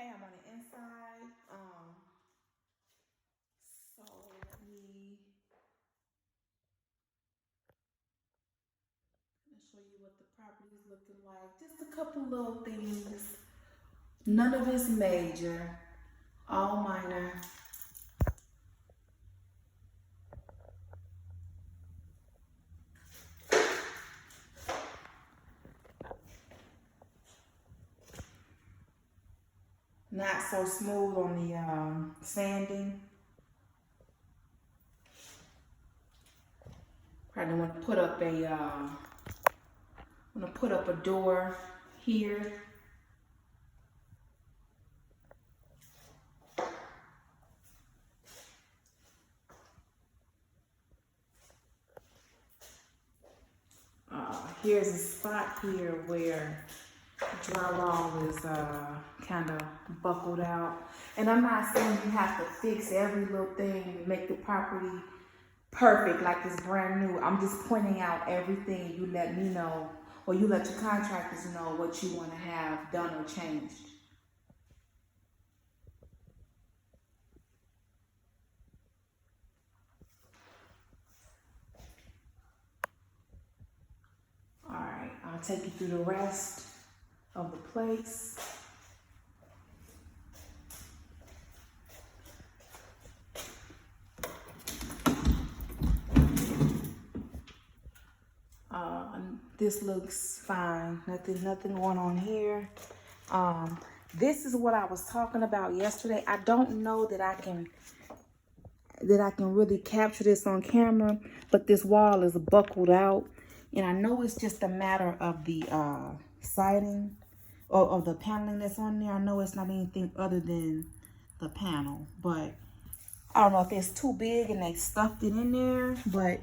Okay, I'm on the inside. So let me show you what the property is looking like. Just a couple little things. None of it's major. All minor. Not so smooth on the sanding. Probably want to put up a door here. Here's a spot here where drywall is kind of buckled out. And I'm not saying you have to fix every little thing and make the property perfect like it's brand new. I'm just pointing out everything. You let me know, or you let your contractors know what you want to have done or changed. All right, I'll take you through the rest of the place. This looks fine. Nothing going on here. This is what I was talking about yesterday. I don't know that I can really capture this on camera, but this wall is buckled out, and I know it's just a matter of the siding or the paneling that's on there. I know it's not anything other than the panel, but I don't know if it's too big and they stuffed it in there, but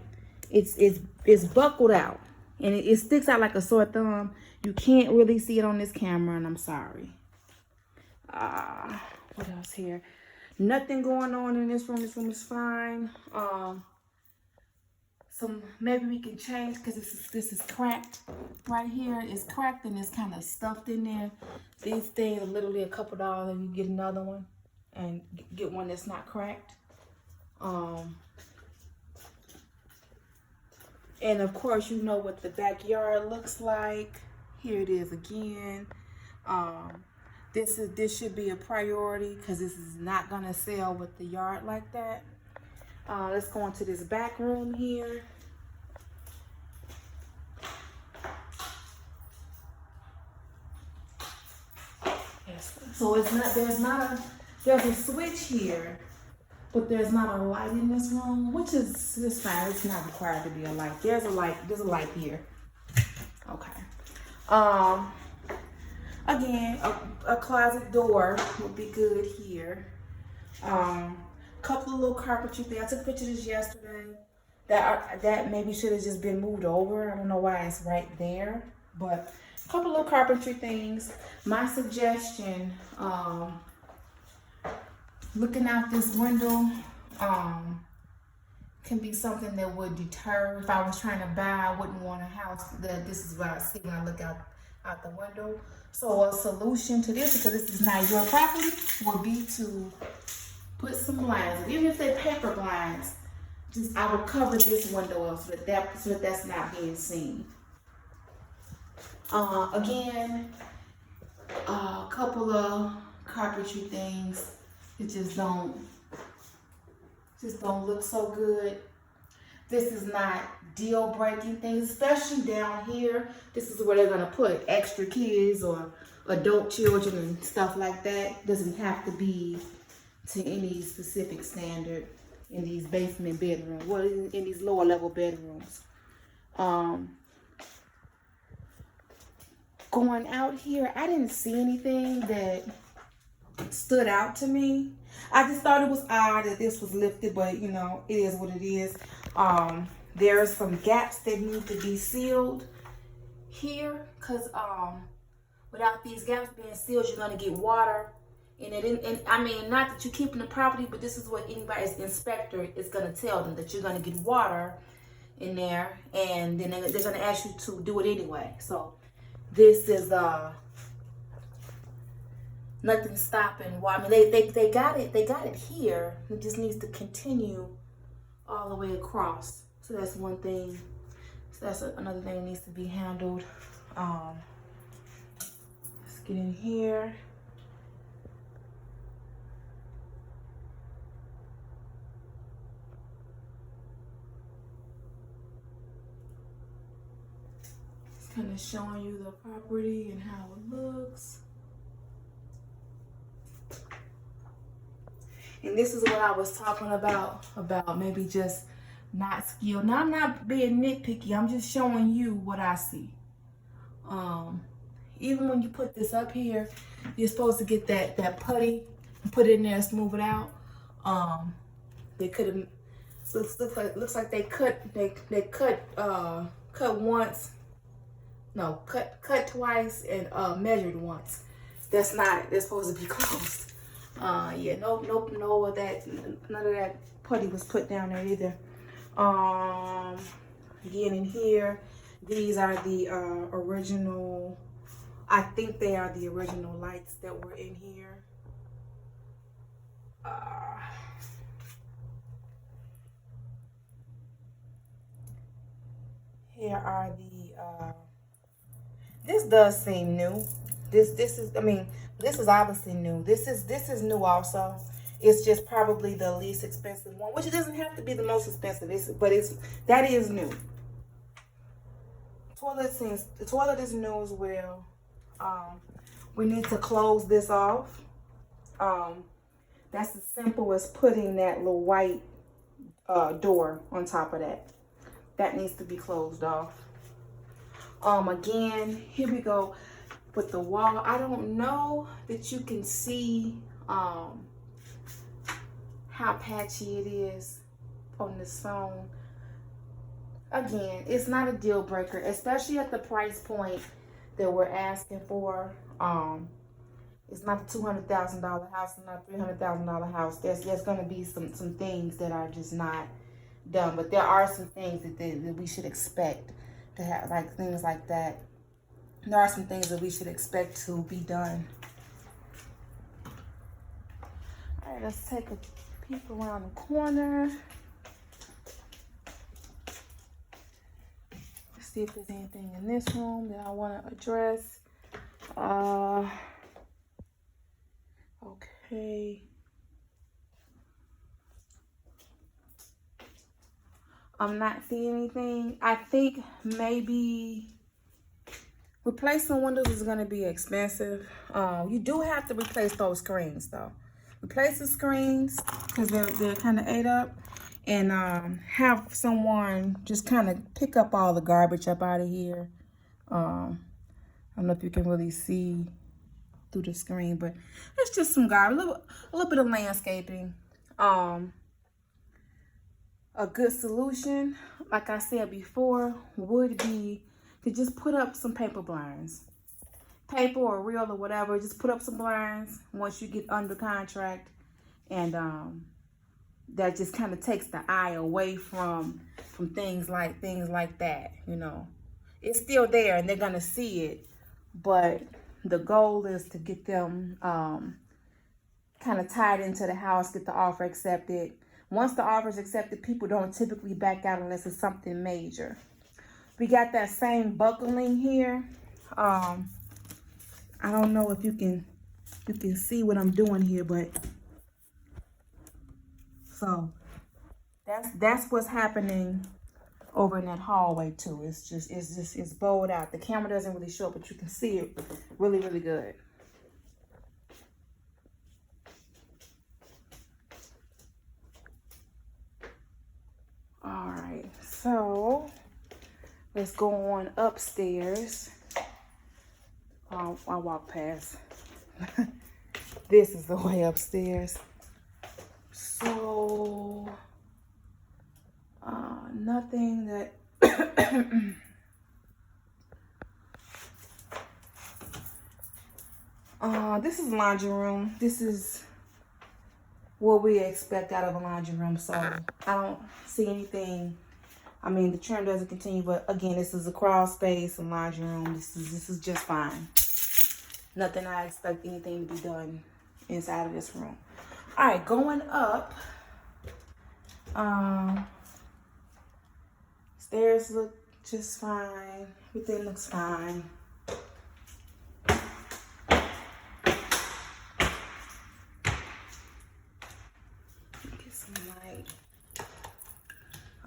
it's buckled out, and it sticks out like a sore thumb. You can't really see it on this camera, and I'm sorry. What else here? Nothing going on in this room. This room is fine. So maybe we can change, because this is cracked right here. It's cracked and it's kind of stuffed in there. These things are literally a couple dollars, and you get another one and get one that's not cracked. And of course, you know what the backyard looks like. Here it is again. This should be a priority, because this is not gonna sell with the yard like that. Let's go into this back room here. So there's a switch here, but there's not a light in this room, which is fine. It's not required to be a light. There's a light here. Okay. Again, a closet door would be good here. Couple of little carpentry things. I took pictures of this yesterday. That maybe should have just been moved over. I don't know why it's right there, but a couple little carpentry things. My suggestion, looking out this window, can be something that would deter. If I was trying to buy, I wouldn't want a house that this is what I see when I look out the window. So a solution to this, because this is not your property, would be to put some blinds. Even if they're paper blinds, I would cover this window up so that that's not being seen. Again, a couple of carpentry things that just don't look so good. This is not deal breaking things, especially down here. This is where they're gonna put extra kids or adult children and stuff like that. Doesn't have to be to any specific standard in these basement bedrooms, well, in these lower level bedrooms. Going out here, I didn't see anything that stood out to me. I just thought it was odd that this was lifted, but you know, it is what it is. There are some gaps that need to be sealed here, because without these gaps being sealed, you're gonna get water. And I mean, not that you're keeping the property, but this is what anybody's inspector is gonna tell them, that you're gonna get water in there, and then they're gonna ask you to do it anyway. So this is Nothing's stopping. Well, I mean, they got it here. It just needs to continue all the way across. So that's one thing. So that's another thing that needs to be handled. Let's get in here. It's kind of showing you the property and how it looks. And this is what I was talking about maybe just not skilled. Now, I'm not being nitpicky. I'm just showing you what I see. Even when you put this up here, you're supposed to get that putty and put it in there and smooth it out. They could have looks like they cut once. No, cut twice and measured once. That's not. They're supposed to be closed. Yeah, no of that. None of that putty was put down there either. Again, in here, these are the original. I think they are the original lights that were in here. Here are the. This does seem new. This is. I mean, this is obviously new. This is new also. It's just probably the least expensive one, which it doesn't have to be the most expensive. That is new. The toilet is new as well. We need to close this off. That's as simple as putting that little white door on top of that. That needs to be closed off. Again, here we go with the wall. I don't know that you can see how patchy it is on this phone. Again, it's not a deal breaker, especially at the price point that we're asking for. It's not a $200,000 house, it's not a $300,000 house. There's going to be some things that are just not done, but there are some things that we should expect to have, like things like that. There are some things that we should expect to be done. All right, let's take a peek around the corner. Let's see if there's anything in this room that I want to address. Okay. I'm not seeing anything. I think maybe replacing windows is going to be expensive. You do have to replace those screens though. Replace the screens because they're kind of ate up, and have someone just kind of pick up all the garbage up out of here. I don't know if you can really see through the screen, but it's just some garbage, a little bit of landscaping. A good solution, like I said before, would be to just put up some paper blinds. Paper or real or whatever, just put up some blinds once you get under contract. And that just kind of takes the eye away from things like that, you know. It's still there and they're going to see it. But the goal is to get them kind of tied into the house, get the offer accepted. Once the offer is accepted, people don't typically back out unless it's something major. We got that same buckling here. I don't know if you can see what I'm doing here, but so that's what's happening over in that hallway too. It's bowed out. The camera doesn't really show, but you can see it really, really good. All right, so let's go on upstairs. I walk past. This is the way upstairs. So, nothing that this is laundry room. This is what we expect out of a laundry room. So I don't see anything. I mean, the trim doesn't continue, but again, this is a crawl space, a laundry room. This is just fine. nothing I expect anything to be done inside of this room. All right, going up. Stairs look just fine. Everything looks fine. Get some light.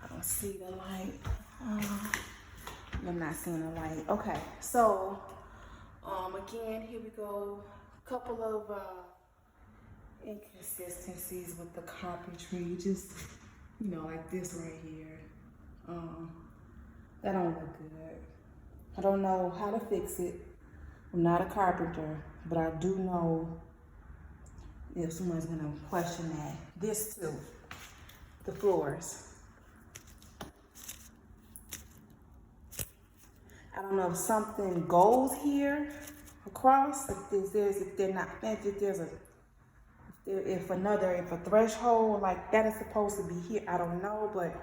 I don't see the light. I'm not seeing the light. Okay, so again, here we go. Couple of inconsistencies with the carpentry. Just, you know, like this right here. That don't look good. I don't know how to fix it. I'm not a carpenter, but I do know if someone's gonna question that. This too, the floors. I don't know if something goes here across, if a threshold like that is supposed to be here, I don't know, but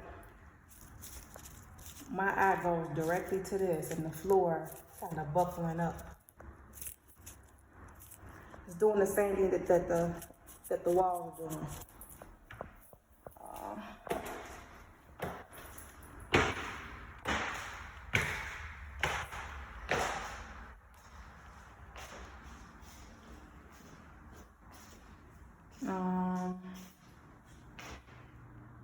my eye goes directly to this and the floor kind of buckling up. It's doing the same thing that the walls are doing.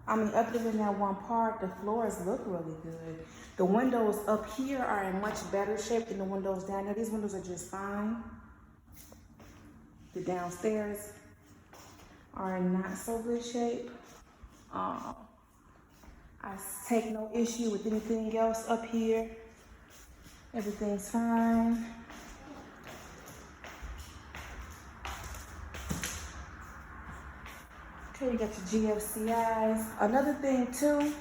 I mean, other than that one part, the floors look really good. The windows up here are in much better shape than the windows down there. These windows are just fine. The downstairs are in not so good shape. I take no issue with anything else up here. Everything's fine. Okay, you got your GFCIs. Another thing too,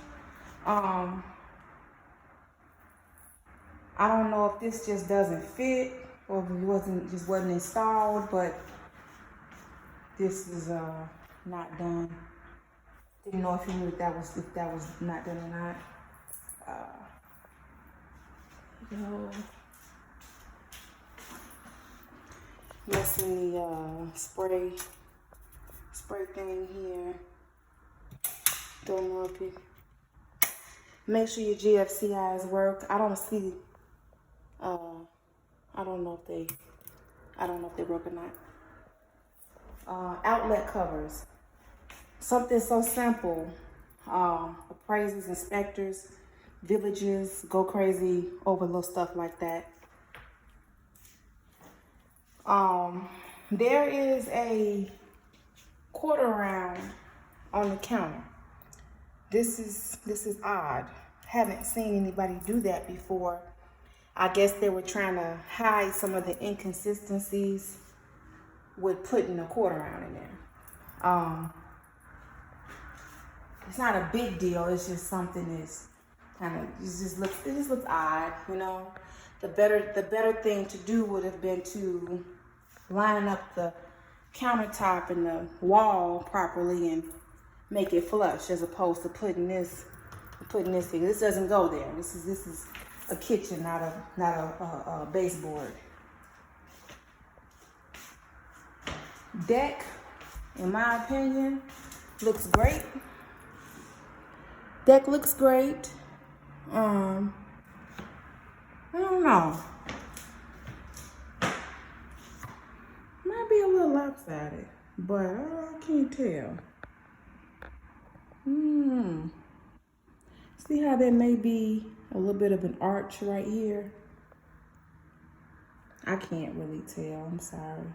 I don't know if this just doesn't fit or if it wasn't installed, but this is not done. Didn't know if you knew if that was not done or not. Missing the spray thing here. Don't know if you make sure your GFCIs work. I don't see. I don't know if they work or not. Outlet covers. Something so simple. Appraisers, inspectors, villages go crazy over little stuff like that. There is a quarter round on the counter. This is odd. Haven't seen anybody do that before. I guess they were trying to hide some of the inconsistencies with putting a quarter round in there. It's not a big deal. It's just something that's it just looks odd, you know. The better thing to do would have been to line up the countertop and the wall properly and make it flush, as opposed to putting this here. This doesn't go there. This is a kitchen, not a baseboard. Deck, in my opinion, looks great. Deck looks great. I don't know. Might be a little lopsided, but I can't tell. See how there may be a little bit of an arch right here? I can't really tell, I'm sorry.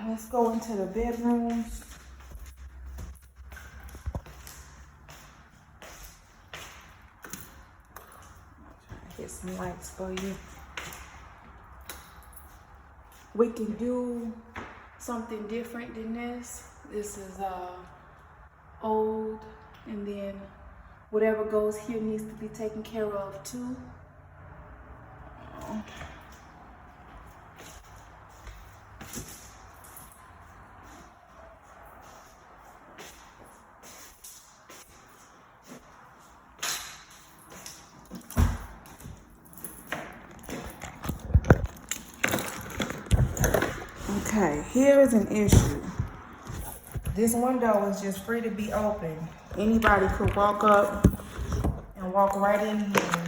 Let's go into the bedrooms. Get some lights for you. We can do something different than this. This is old, and then whatever goes here needs to be taken care of too. Okay, here is an issue. This window is just free to be open. Anybody could walk up and walk right in here.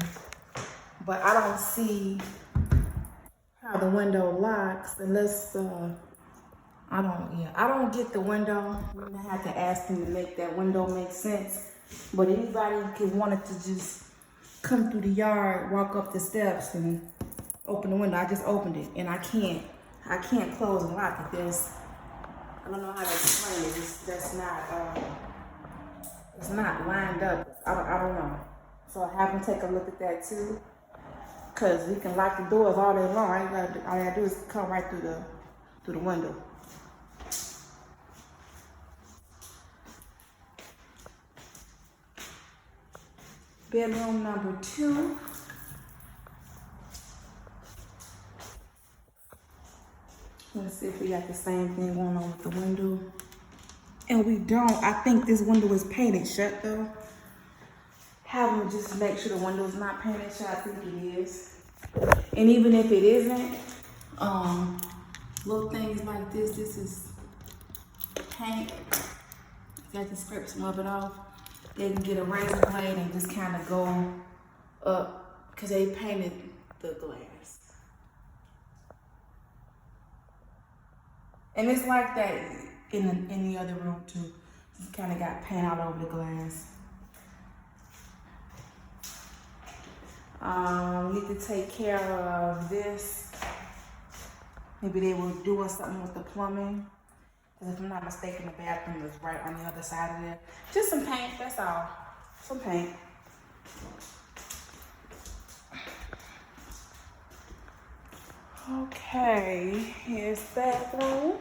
But I don't see how the window locks unless, I don't get the window. We're gonna have to ask them to make that window make sense. But anybody could wanted to just come through the yard, walk up the steps and open the window. I just opened it and I can't close and lock it. I don't know how to explain it. It's not lined up. I don't know. So I have them take a look at that too. Cause we can lock the doors all day long. All I gotta do is come right through the window. Bedroom number 2. Let's see if we got the same thing going on with the window. And we don't. I think this window is painted shut though. Have them just make sure the window is not painted shut. I think it is. And even if it isn't, little things like this is paint. You got to scrape some of it off. They can get a razor blade and just kind of go up because they painted the glass. And it's like that in the other room too. Just kind of got paint all over the glass. We need to take care of this. Maybe they were doing something with the plumbing. Because if I'm not mistaken, the bathroom is right on the other side of there. Just some paint, that's all. Some paint. Okay, here's the bathroom.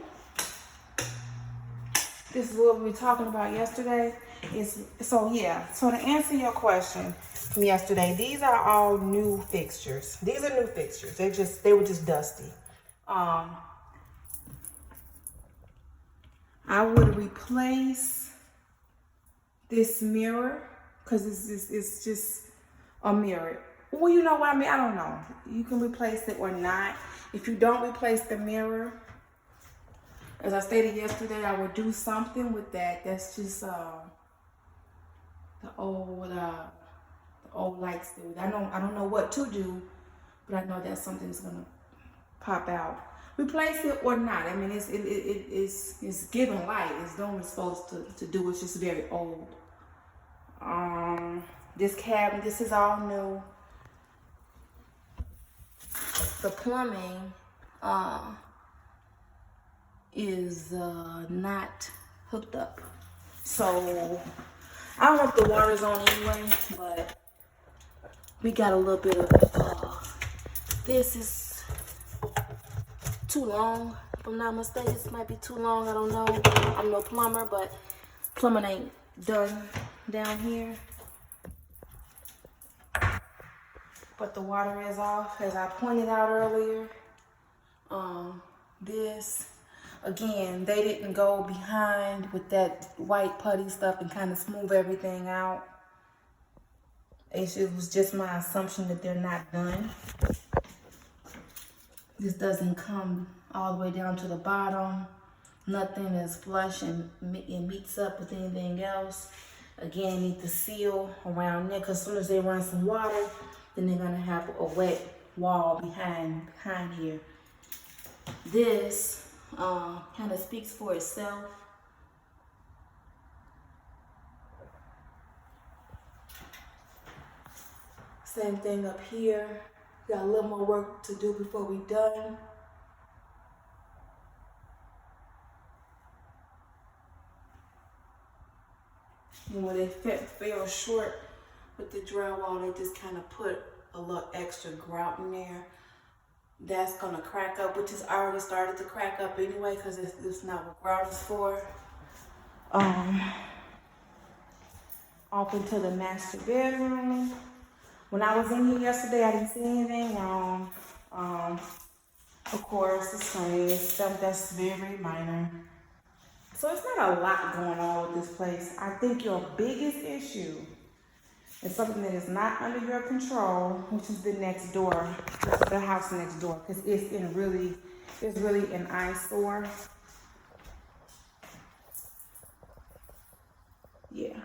This is what we were talking about yesterday. So to answer your question from yesterday, these are all new fixtures. These are new fixtures. They were just dusty. I would replace this mirror because it's just a mirror. Well, you know what I mean? I don't know. You can replace it or not. If you don't replace the mirror, as I stated yesterday, I would do something with that. That's just the old lights. I don't know what to do, but I know that something's gonna pop out. Replace it or not. I mean, it's giving light. It's doing what it's supposed to do. It's just very old. This cabinet, this is all new. The plumbing is not hooked up. So I don't know if the water's on anyway, but we got a little bit of this is too long, if I'm not mistaken. This might be too long, I don't know. I'm no plumber, but plumbing ain't done down here. But the water is off, as I pointed out earlier. This, again, they didn't go behind with that white putty stuff and kind of smooth everything out. It was just my assumption that they're not done. This doesn't come all the way down to the bottom. Nothing is flush and meets up with anything else. Again, need to seal around there because as soon as they run some water, then they're gonna have a wet wall behind here. This kind of speaks for itself. Same thing up here. Got a little more work to do before we're done. And when they fell short with the drywall, they just kind of put a little extra grout in there. That's gonna crack up, which has already started to crack up anyway, because it's not what grout is for. Off into the master bedroom. When I was in here yesterday, I didn't see anything wrong. Of course, the screen is something that's very minor. So it's not a lot going on with this place. I think your biggest issue is something that is not under your control, which is the next door, the house next door, because it's in really is really an eyesore. Yeah.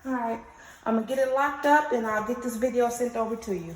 All right. I'm going to get it locked up and I'll get this video sent over to you.